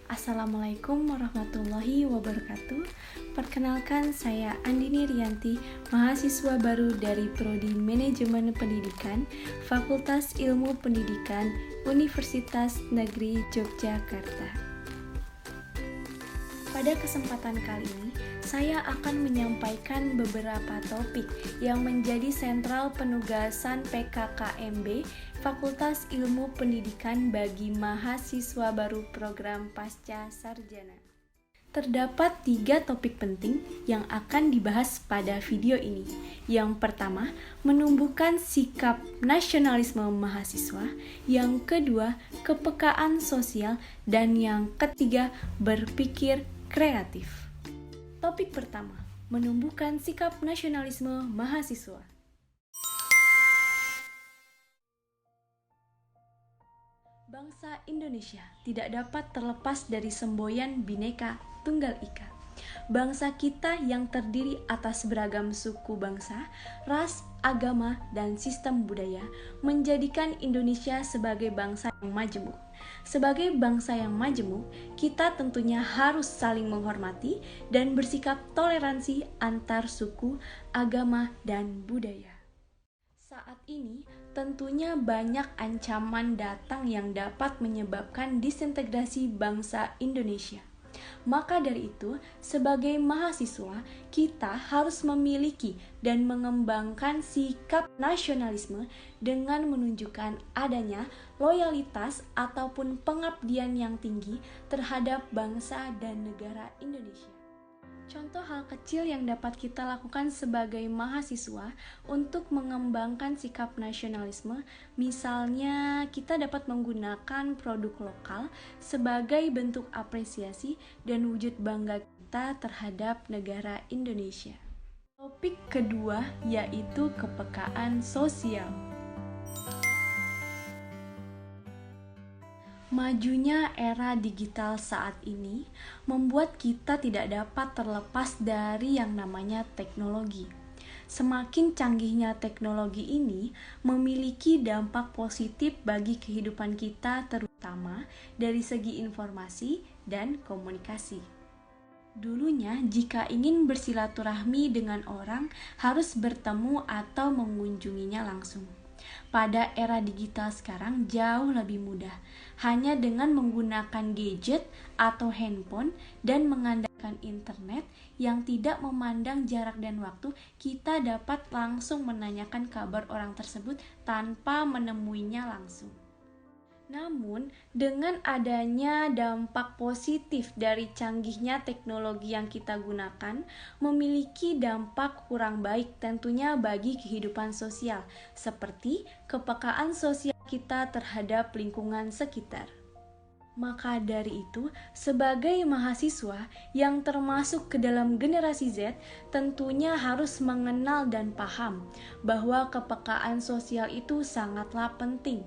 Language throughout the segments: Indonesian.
Assalamualaikum warahmatullahi wabarakatuh. Perkenalkan, saya Andini Rianti, mahasiswa baru dari Prodi Manajemen Pendidikan, Fakultas Ilmu Pendidikan, Universitas Negeri Yogyakarta. Pada kesempatan kali ini, saya akan menyampaikan beberapa topik yang menjadi sentral penugasan PKKMB Fakultas Ilmu Pendidikan bagi mahasiswa baru program Pasca Sarjana. Terdapat 3 topik penting yang akan dibahas pada video ini. Yang pertama, menumbuhkan sikap nasionalisme mahasiswa. Yang kedua, kepekaan sosial. Dan yang ketiga, berpikir kreatif. Topik pertama, menumbuhkan sikap nasionalisme mahasiswa. Bangsa Indonesia tidak dapat terlepas dari semboyan Bhinneka Tunggal Ika. Bangsa kita yang terdiri atas beragam suku bangsa, ras, agama, dan sistem budaya menjadikan Indonesia sebagai bangsa yang majemuk. Sebagai bangsa yang majemuk, kita tentunya harus saling menghormati dan bersikap toleransi antar suku, agama, dan budaya. Saat ini, tentunya banyak ancaman datang yang dapat menyebabkan disintegrasi bangsa Indonesia. Maka dari itu, sebagai mahasiswa, kita harus memiliki dan mengembangkan sikap nasionalisme dengan menunjukkan adanya loyalitas ataupun pengabdian yang tinggi terhadap bangsa dan negara Indonesia. Contoh hal kecil yang dapat kita lakukan sebagai mahasiswa untuk mengembangkan sikap nasionalisme, misalnya kita dapat menggunakan produk lokal sebagai bentuk apresiasi dan wujud bangga kita terhadap negara Indonesia. Topik kedua yaitu kepekaan sosial. Majunya era digital saat ini membuat kita tidak dapat terlepas dari yang namanya teknologi. Semakin canggihnya teknologi ini memiliki dampak positif bagi kehidupan kita, terutama dari segi informasi dan komunikasi. Dulunya, jika ingin bersilaturahmi dengan orang, harus bertemu atau mengunjunginya langsung. Pada era digital sekarang jauh lebih mudah, hanya dengan menggunakan gadget atau handphone dan mengandalkan internet yang tidak memandang jarak dan waktu, kita dapat langsung menanyakan kabar orang tersebut tanpa menemuinya langsung. Namun, dengan adanya dampak positif dari canggihnya teknologi yang kita gunakan, memiliki dampak kurang baik tentunya bagi kehidupan sosial, seperti kepekaan sosial kita terhadap lingkungan sekitar. Maka dari itu, sebagai mahasiswa yang termasuk ke dalam generasi Z, tentunya harus mengenal dan paham bahwa kepekaan sosial itu sangatlah penting.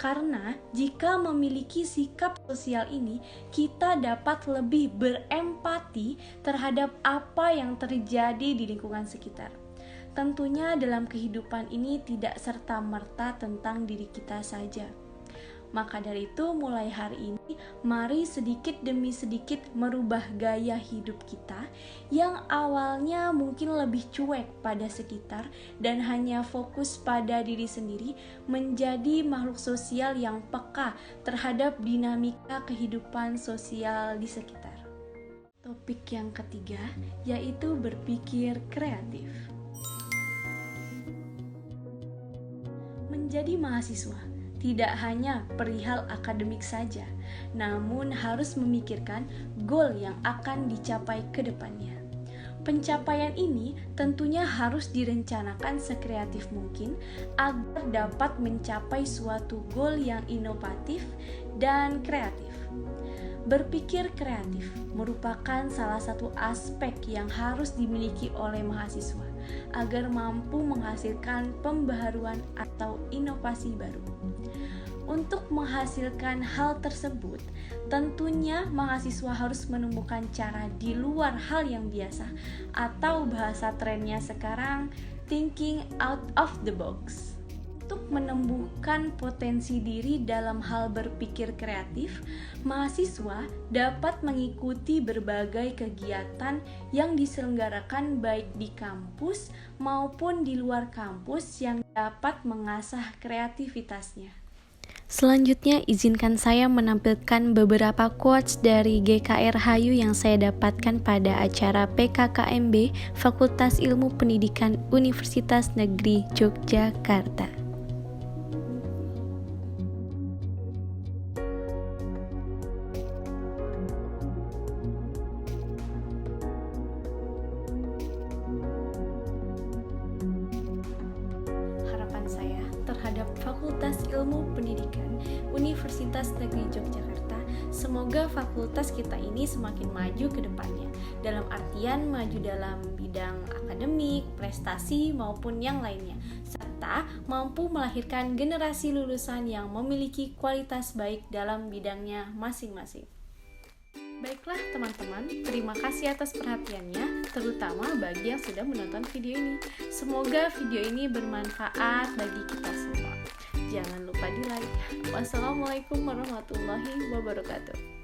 Karena jika memiliki sikap sosial ini, kita dapat lebih berempati terhadap apa yang terjadi di lingkungan sekitar. Tentunya dalam kehidupan ini tidak serta-merta tentang diri kita saja. Maka dari itu, mulai hari ini, mari sedikit demi sedikit merubah gaya hidup kita yang awalnya mungkin lebih cuek pada sekitar dan hanya fokus pada diri sendiri, menjadi makhluk sosial yang peka terhadap dinamika kehidupan sosial di sekitar. Topik yang ketiga yaitu berpikir kreatif. Menjadi mahasiswa tidak hanya perihal akademik saja, namun harus memikirkan goal yang akan dicapai ke depannya. Pencapaian ini tentunya harus direncanakan sekreatif mungkin agar dapat mencapai suatu goal yang inovatif dan kreatif. Berpikir kreatif merupakan salah satu aspek yang harus dimiliki oleh mahasiswa agar mampu menghasilkan pembaharuan atau inovasi baru. Untuk menghasilkan hal tersebut, tentunya mahasiswa harus menemukan cara di luar hal yang biasa atau bahasa trennya sekarang, thinking out of the box. untuk menumbuhkan potensi diri dalam hal berpikir kreatif, mahasiswa dapat mengikuti berbagai kegiatan yang diselenggarakan baik di kampus maupun di luar kampus yang dapat mengasah kreativitasnya. Selanjutnya, izinkan saya menampilkan beberapa quotes dari GKR Hayu yang saya dapatkan pada acara PKKMB Fakultas Ilmu Pendidikan Universitas Negeri Yogyakarta. Harapan saya terhadap Fakultas Ilmu Pendidikan Universitas Negeri Yogyakarta, semoga fakultas kita ini semakin maju ke depannya, dalam artian maju dalam bidang akademik, prestasi, maupun yang lainnya, serta mampu melahirkan generasi lulusan yang memiliki kualitas baik dalam bidangnya masing-masing. Baiklah teman-teman, terima kasih atas perhatiannya, terutama bagi yang sudah menonton video ini. Semoga video ini bermanfaat bagi kita semua. Jangan lupa di like. Wassalamualaikum warahmatullahi wabarakatuh.